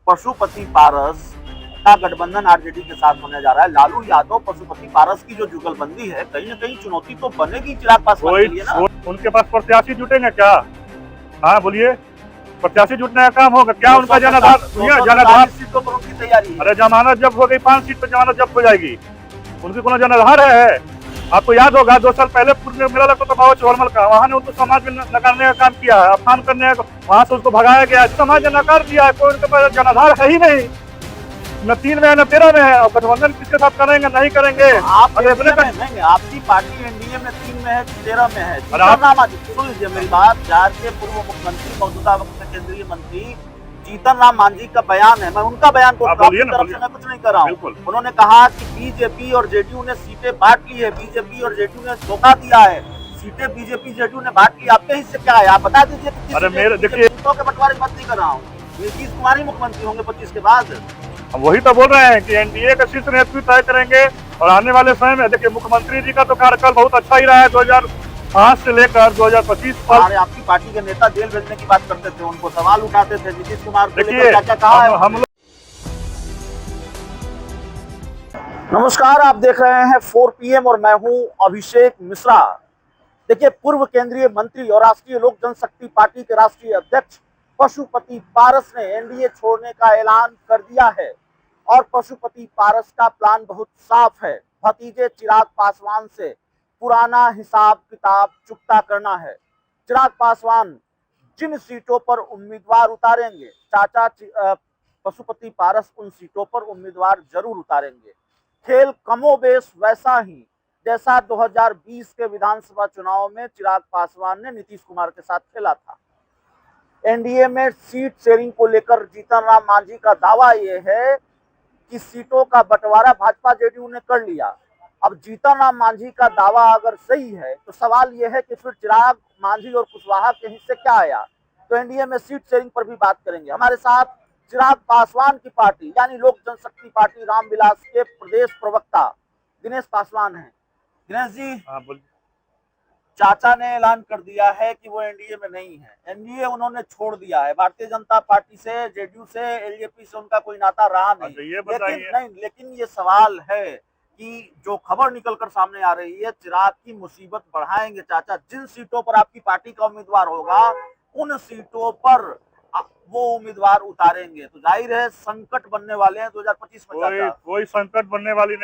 पशुपति पारस का गठबंधन आरजेडी के साथ होने जा रहा है। लालू यादव पशुपति पारस की जो जुगलबंदी है, कहीं ना कहीं चुनौती तो बनेगी चिराग पासवान के लिए ना। उनके पास प्रत्याशी जुटेंगे क्या? हाँ बोलिए, प्रत्याशी जुटने का काम होगा क्या? उनका जनाधार सीटों पर उनकी तैयारी है। अरे जमानत जब्त हो गई, 5 सीट पर जमानत जब्त हो जाएगी। उनकी कोनो जनाधार है? आपको याद होगा 2 साल पहले पूर्व में मेला लगता था बाबा चौरमल का, वहाँ ने उनको समाज में नकारने का काम किया है, अपमान करने का, वहाँ से उसको भगाया गया, समाज ने नकार दिया है। कोई उनके पास जनाधार है ही नहीं, न 3 में है न 13 में है। और गठबंधन किसके साथ करेंगे? नहीं करेंगे। आपकी पार्टी एनडीए में 3 में है, 13 में है। सुन लीजिए मेरी बात, बिहार के पूर्व मुख्यमंत्री मौजूदा वक्त में केंद्रीय मंत्री जीतन राम मांझी का बयान है, मैं उनका बयान को तरफ से मैं कुछ नहीं कर रहा हूँ। उन्होंने कहा कि बीजेपी और जेडीयू ने सीटें बांट ली है, बीजेपी और जेडीयू ने धोखा दिया है, सीटें बीजेपी जेडीयू ने बांट ली। आपके हिस्से क्या है आप बता दीजिए। सीटों के बंटवारे की बात नहीं कर रहा हूँ, नीतीश कुमार ही मुख्यमंत्री होंगे 25 के बाद। हम वही तो बोल रहे हैं कि एनडीए का शीर्ष नेतृत्व तय करेंगे। और आने वाले समय में देखिए, मुख्यमंत्री जी का तो कार्यकाल बहुत अच्छा ही रहा है, 2005 से लेकर 2025 तक। आपकी पार्टी के नेता जेल भेजने की बात करते थे, उनको सवाल उठाते थे, नीतीश कुमार को लेकर क्या-क्या कहा है? हम लोग नमस्कार, आप देख रहे हैं 4 PM और मैं हूं अभिषेक मिश्रा। देखिए, पूर्व केंद्रीय मंत्री और राष्ट्रीय लोक जनशक्ति पार्टी के राष्ट्रीय अध्यक्ष पशुपति पारस ने एनडीए छोड़ने का ऐलान कर दिया है और पशुपति पारस का प्लान बहुत साफ है। भतीजे चिराग पासवान से पुराना हिसाब किताब चुकता करना है। चिराग पासवान जिन सीटों पर उम्मीदवार उतारेंगे, चाचा पशुपति पारस उन सीटों पर उम्मीदवार जरूर उतारेंगे। खेल कमोबेश वैसा ही जैसा 2020 के विधानसभा चुनाव में चिराग पासवान ने नीतीश कुमार के साथ खेला था। एनडीए में सीट शेयरिंग को लेकर जीतन राम मांझी का दावा यह है कि सीटों का बंटवारा भाजपा जेडीयू ने कर लिया। अब जीतन राम मांझी का दावा अगर सही है तो सवाल यह है कि फिर चिराग, मांझी और कुशवाहा के हिस्से क्या आया। तो एनडीए में सीट शेयरिंग पर भी बात करेंगे। हमारे साथ चिराग पासवान की पार्टी यानी लोक जनशक्ति पार्टी रामविलास के प्रदेश प्रवक्ता दिनेश पासवान है। दिनेश जी, चाचा ने ऐलान कर दिया है कि वो एनडीए में नहीं है, एनडीए उन्होंने छोड़ दिया है। भारतीय जनता पार्टी से, जेडीयू से, एलजेपी से उनका कोई नाता रहा नहीं। लेकिन ये सवाल है कि जो खबर निकलकर सामने आ रही है, चिराग की मुसीबत बढ़ाएंगे चाचा। जिन सीटों पर आपकी पार्टी का उम्मीदवार होगा, उन सीटों पर वो उम्मीदवार उतारेंगे, तो जाहिर है संकट बनने वाले हैं 2025 में। कोई संकट बनने वाले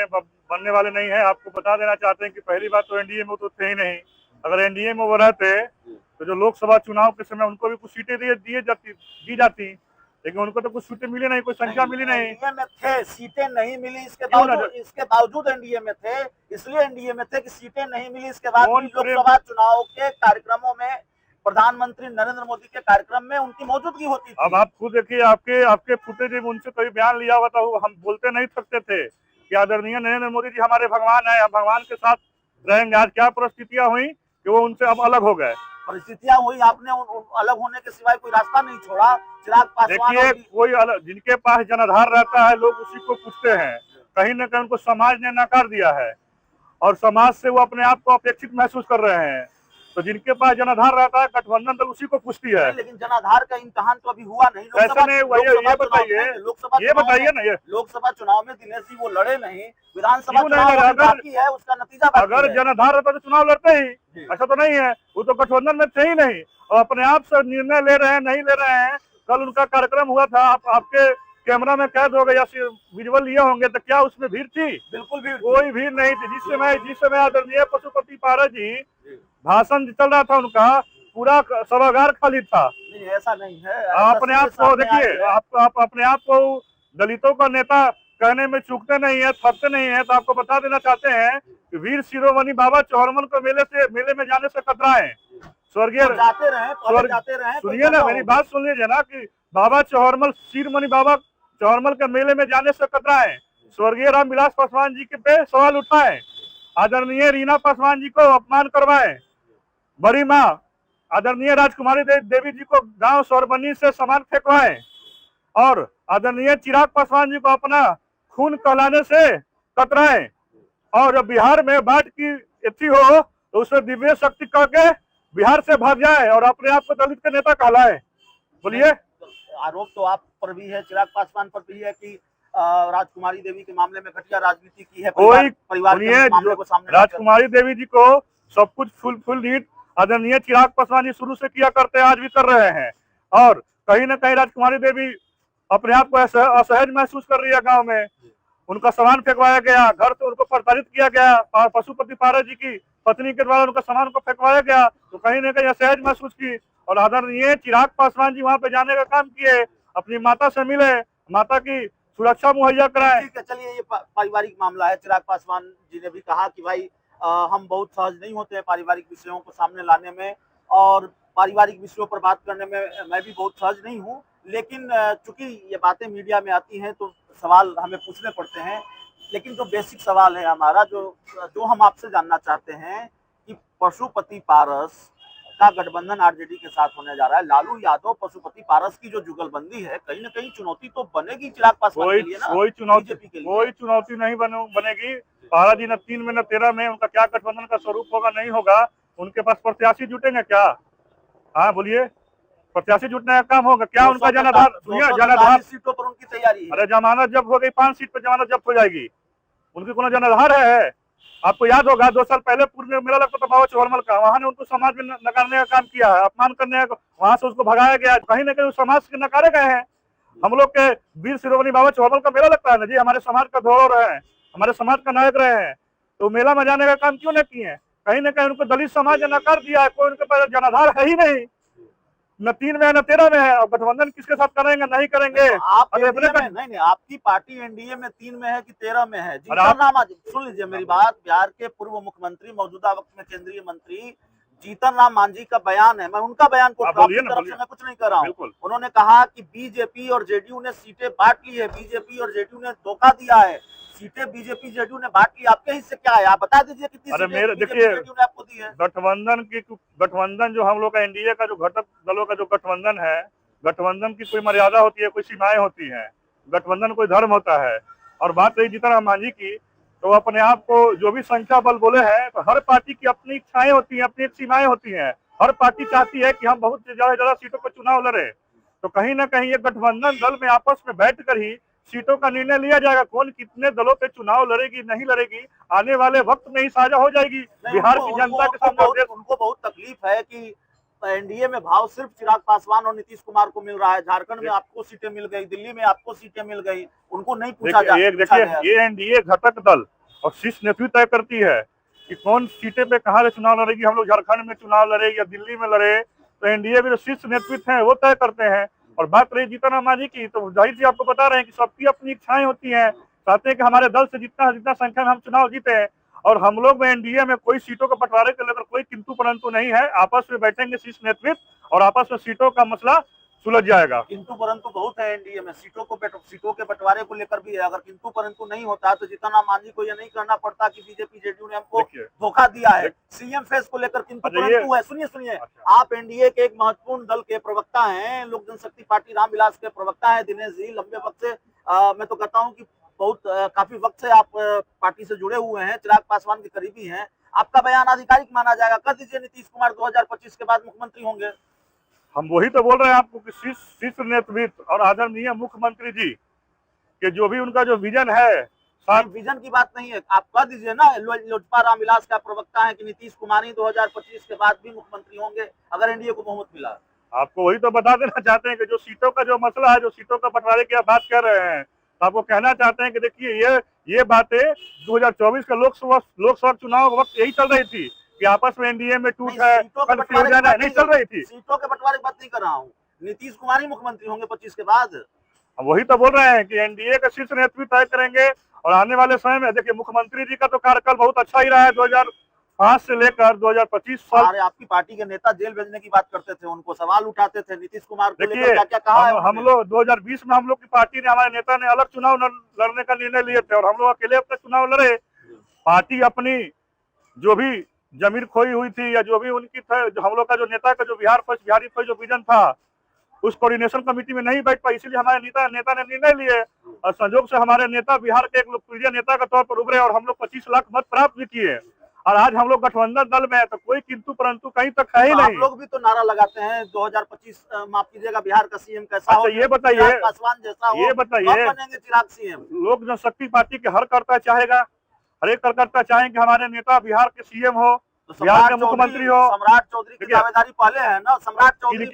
नहीं है। आपको बता देना चाहते हैं कि पहली बात तो एनडीए में तो थे ही नहीं। अगर एनडीए में वो रहते तो जो लोकसभा चुनाव के समय उनको भी कुछ सीटें दी जाती, लेकिन उनको तो कुछ सीटें मिली नहीं, कोई संख्या मिली नहीं। एनडीए में थे, सीटें नहीं मिली, इसके बावजूद एनडीए में थे, इसलिए एनडीए में थे कि सीटें नहीं मिली। इसके बाद लोकसभा चुनाव के कार्यक्रमों में, प्रधानमंत्री नरेंद्र मोदी के कार्यक्रम में उनकी मौजूदगी होती थी। अब आप खुद देखिए, आपके फुटेज में उनसे कोई बयान लिया हुआ था, हम बोलते नहीं सकते थे कि आदरणीय नरेंद्र मोदी जी हमारे भगवान है, हम भगवान के साथ रहेंगे। आज क्या परिस्थितियां हुई कि वो उनसे अब अलग हो गए। परिस्थितियां हुई, आपने अलग होने के सिवाय कोई रास्ता नहीं छोड़ा। चिराग पासवान देखिए, कोई अलग, जिनके पास जनाधार रहता है लोग उसी को पूछते हैं। कहीं न कहीं उनको समाज ने नकार दिया है और समाज से वो अपने आप को अपेक्षित महसूस कर रहे हैं। तो जिनके पास जनाधार रहता है, गठबंधन दल उसी को पूछती है। लेकिन जनाधार का इम्तिहान तो अभी हुआ नहीं। कैसे नहीं हुआ, ये बताइए ना। लोकसभा चुनाव में दिनेश जी वो लड़े नहीं, विधानसभा चुनाव बाकी है, उसका नतीजा बाकी है। अगर जनाधार रहता तो चुनाव लड़ते ही, ऐसा तो नहीं है। वो तो गठबंधन में थे ही नहीं और अपने आप से निर्णय ले रहे हैं, नहीं ले रहे हैं। कल उनका कार्यक्रम हुआ था, आपके कैमरा में कैद हो गए या विजुअल लिए होंगे, तो क्या उसमें भीड़ थी? बिल्कुल भीड़, कोई भीड़ नहीं थी। जिस समय आदरणीय पशुपति पारस जी भाषण चल रहा था उनका, पूरा सभागार खाली था। नहीं, ऐसा नहीं है। आप अपने आप को देखिए, आप अपने आप को दलितों का नेता कहने में चूकते नहीं है, थकते नहीं है। तो आपको बता देना चाहते हैं कि वीर शिरोमणि बाबा चौरमल को मेले में जाने से कतराए। स्वर्गीय जाते रहे, सुनिए ना, मेरी बात सुन लीजिए ना, कि बाबा चौरमल, शिरोमणि बाबा चौरमल के मेले में जाने से कतराए। स्वर्गीय रामविलास पासवान जी के पे सवाल उठाए, आदरणीय रीना पासवान जी को अपमान करवाए, बड़ी माँ आदरणीय राजकुमारी देवी जी को गांव सौरबनी से सामान फेंकवाए और आदरणीय चिराग पासवान जी को अपना खून कहलाने से कतराए। और जब बिहार में बाढ़ की स्थिति हो तो उसमें दिव्य शक्ति कह के बिहार से भाग जाए और अपने आप को दलित के नेता कहलाए। बोलिए, आरोप तो आप पर भी है, चिराग पासवान पर भी है कि राजकुमारी देवी के मामले में घटिया राजनीति की है, परिवार के मामले को सामने राजकुमारी देवी जी को सब कुछ फुल लीड आदरणीय चिराग पासवान जी शुरू से किया करते हैं, आज भी कर रहे हैं। और कहीं ना कहीं राजकुमारी देवी अपने आप को असहज महसूस कर रही है। गांव में उनका सामान फेंकवाया गया, घर से उनको प्रताड़ित किया गया, पशुपति पारस जी की पत्नी के द्वारा उनका सामान को फेंकवाया गया, तो कहीं ना कहीं असहज महसूस की। और आदरणीय चिराग पासवान जी वहां पे जाने का काम किए, अपनी माता से मिले, माता की सुरक्षा मुहैया कराए। ठीक है, चलिए ये पारिवारिक मामला है। चिराग पासवान जी ने भी कहा कि भाई हम बहुत सहज नहीं होते हैं पारिवारिक विषयों को सामने लाने में, और पारिवारिक विषयों पर बात करने में मैं भी बहुत सहज नहीं हूं, लेकिन चूंकि ये बातें मीडिया में आती हैं तो सवाल हमें पूछने पड़ते हैं। लेकिन जो बेसिक सवाल है हमारा, जो हम आपसे जानना चाहते हैं कि पशुपति पारस का गठबंधन आरजेडी के साथ होने जा रहा है, लालू यादव पशुपति पारस की जो जुगलबंदी है, कहीं ना कहीं चुनौती तो बनेगी चिराग पासवान के लिए ना। कोई चुनौती नहीं बनेगी। 12 दिन, 3 में, 13 में उनका क्या गठबंधन का स्वरूप होगा नहीं होगा, उनके पास प्रत्याशी जुटेंगे क्या? हाँ बोलिए, प्रत्याशी जुटने का काम होगा क्या? उनका जनाधार सीटों पर उनकी तैयारी है। अरे जमानत जब्त हो गई, 5 सीट पर जमानत जब्त हो जाएगी, उनकी कोनो जनाधार है? आपको याद होगा 2 साल पहले पूर्व में मेला लगता था बाबा चौहरमल का, वहां ने उनको समाज में नकारने का काम किया है, अपमान करने का, वहां से उसको भगाया गया। कहीं ना कहीं समाज के नकारे गए हैं। हम लोग के वीर शिरोमणि बाबा चौहरमल का मेला लगता है ना जी, हमारे समाज का धरोहर रहे हैं, हमारे समाज का नायक रहे हैं, तो मेला में जाने का काम क्यों नहीं किए? कहीं ना कहीं उनको दलित समाज ने नकार दिया है, कोई उनके पास जनाधार है ही नहीं, न 3 में है न 13 में है। और गठबंधन किसके साथ करेंगे? नहीं करेंगे। आप नहीं, आपकी पार्टी एनडीए में 3 में है कि 13 में है? जीतन राम, सुन लीजिए मेरी बात, बिहार के पूर्व मुख्यमंत्री, मौजूदा वक्त में केंद्रीय मंत्री जीतन राम मांझी का बयान है, मैं उनका बयान को तरफ से मैं कुछ नहीं कर रहा हूँ। उन्होंने कहा कि बीजेपी और जेडीयू ने सीटें बांट ली है, बीजेपी और जेडीयू ने धोखा दिया है, सीटें बीजेपी जेडीयू ने बांट ली। आपके हिस्से क्या है, आप बता दीजिए कितनी सीटें देखिए जेडीयू ने आपको दी है? गठबंधन जो हम लोग का एनडीए का जो घटक दलों का जो गठबंधन है, गठबंधन की कोई मर्यादा होती है, कोई सीमाएं होती हैं, गठबंधन कोई धर्म होता है। और बात रही जीतन राम मांझी की, तो अपने आप को जो भी संख्या बल बोले हैं, तो हर पार्टी की अपनी इच्छाएं होती हैं, अपनी सीमाएं होती हैं। हर पार्टी चाहती है कि हम बहुत ज्यादा सीटों पर चुनाव लड़े, तो कहीं ना कहीं ये गठबंधन दल में आपस में बैठकर ही सीटों का निर्णय लिया जाएगा, कौन कितने दलों पे चुनाव लड़ेगी नहीं लड़ेगी आने वाले वक्त में ही साझा हो जाएगी। बिहार की जनता के सामने उनको बहुत तकलीफ है कि एनडीए में भाव सिर्फ चिराग पासवान और नीतीश कुमार को मिल रहा है, झारखंड में आपको सीटें मिल गई, दिल्ली में आपको सीटें मिल गई, उनको नहीं पूछा देखिए ये एनडीए घटक दल और शीर्ष नेतृत्व तय करती है कि कौन सीटें पे कहाँ से चुनाव लड़ेगी। हम लोग झारखंड में चुनाव लड़े या दिल्ली में लड़े, तो एनडीए भी जो शीर्ष नेतृत्व है वो तय करते हैं। और बात रही जीतन राम मांझी की, तो जाहिर सी आपको बता रहे हैं कि सबकी अपनी इच्छाएं होती हैं, चाहते हैं कि हमारे दल से जितना संख्या में हम चुनाव जीते हैं। और हम लोग में एनडीए में कोई सीटों के बंटवारे को लेकर कोई किंतु परंतु नहीं है, आपस में बैठेंगे शीर्ष नेतृत्व और आपस में सीटों का मसला सुलझ जाएगा। किंतु परंतु बहुत है एनडीए में, सीटों के बंटवारे को लेकर भी है। अगर किंतु परंतु नहीं होता तो जीतन राम मांझी को यह नहीं करना पड़ता कि बीजेपी जेडीयू ने हमको धोखा दिया है। सीएम फेस को लेकर किंतु परंतु है। सुनिए, आप एनडीए के एक महत्वपूर्ण दल के प्रवक्ता हैं, लोक जनशक्ति पार्टी रामविलास के प्रवक्ता है दिनेश जी, लंबे वक्त से मैं तो कहता हूँ कि काफी वक्त से आप पार्टी से जुड़े हुए हैं, चिराग पासवान के करीबी हैं, आपका बयान आधिकारिक माना जाएगा। कर दीजिए, नीतीश कुमार 2025 के बाद मुख्यमंत्री होंगे। हम वही तो बोल रहे हैं आपको कि शीर्ष नेतृत्व और आदरणीय मुख्यमंत्री जी के जो भी उनका जो विजन है, विजन की बात नहीं है, आप कह दीजिए ना, लोजपा रामविलास का प्रवक्ता है कि नीतीश कुमार ही 2025 के बाद भी मुख्यमंत्री होंगे अगर एनडीए को बहुमत मिला। आपको वही तो बता देना चाहते हैं कि जो सीटों का जो मसला है, जो सीटों का बंटवारे की आप बात कर रहे हैं, तो आपको कहना चाहते हैं कि देखिए ये बातें 2024 का लोकसभा चुनाव वक्त यही चल रही थी कि आपस में एनडीए में टूट है, कंफ्यूजन है, नहीं चल रही थी। सीटों के बंटवारे की बात नहीं कर रहा हूँ, नीतीश कुमार ही मुख्यमंत्री होंगे 25 के बाद। वही तो बोल रहे हैं कि एनडीए का शीर्ष नेतृत्व तय करेंगे। और आने वाले समय में देखिए मुख्यमंत्री जी का तो कार्यकाल बहुत अच्छा ही रहा है, 2005 से लेकर 2025 साल। अरे आपकी पार्टी के नेता जेल भेजने की बात करते थे, उनको सवाल उठाते थे, नीतीश कुमार को लेकर क्या कहा है? हम लोग 2020 में हम लोग की पार्टी ने, हमारे नेता ने अलग चुनाव लड़ने का निर्णय लिए थे और हम लोग अकेले अपने चुनाव लड़े। पार्टी अपनी जो भी जमीन खोई हुई थी या जो भी उनकी था, जो हम लोग का जो नेता का जो बिहारी फर्स्ट जो विजन था, उस कोऑर्डिनेशन कमेटी में नहीं बैठ पाई, इसलिए हमारे नेता ने निर्णय लिए और संजोग से हमारे नेता बिहार के एक लोकप्रिय नेता के तौर पर उभरे और हम लोग 25 लाख मत प्राप्त भी किए। और आज हम लोग गठबंधन दल में है तो कोई किंतु परंतु कहीं तक है ही तो आप नहीं। लोग भी तो नारा लगाते हैं 2025 माफ कीजिएगा बिहार का सीएम कैसा हो, अच्छा ये बताइए, चिराग पासवान जैसा हो, ये बताइए, कब बनेंगे चिराग सीएम? लोक जनशक्ति पार्टी के हर कार्यकर्ता चाहेगा, हर एक कार्यकर्ता चाहेंगे हमारे नेता बिहार के सीएम हो, तो बिहार के मुख्यमंत्री हो। सम्राट चौधरी की दावेदारी पहले है ना, सम्राट चौधरी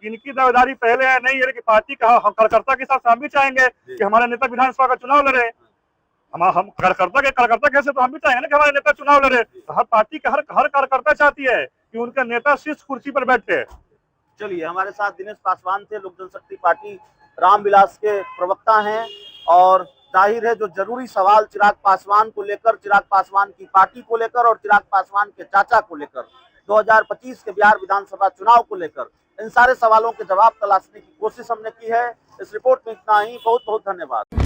इनकी दावेदारी पहले है नहीं है कि पार्टी का कार्यकर्ता के साथ हम भी चाहेंगे कि हमारे नेता विधानसभा का चुनाव लड़े। हम कार्यकर्ता कैसे, तो हम भी चाहेंगे ना कि हमारे नेता चुनाव लड़े। तो हर पार्टी का हर कार्यकर्ता चाहती है कि उनका नेता शीर्ष कुर्सी पर बैठे। चलिए, हमारे साथ दिनेश पासवान थे, लोक जनशक्ति पार्टी रामविलास के प्रवक्ता हैं, और जाहिर है जो जरूरी सवाल चिराग पासवान को लेकर, चिराग पासवान की पार्टी को लेकर और चिराग पासवान के चाचा को लेकर 2025 के बिहार विधानसभा चुनाव को लेकर, इन सारे सवालों के जवाब तलाशने की कोशिश हमने की है। इस रिपोर्ट में इतना ही। बहुत बहुत धन्यवाद।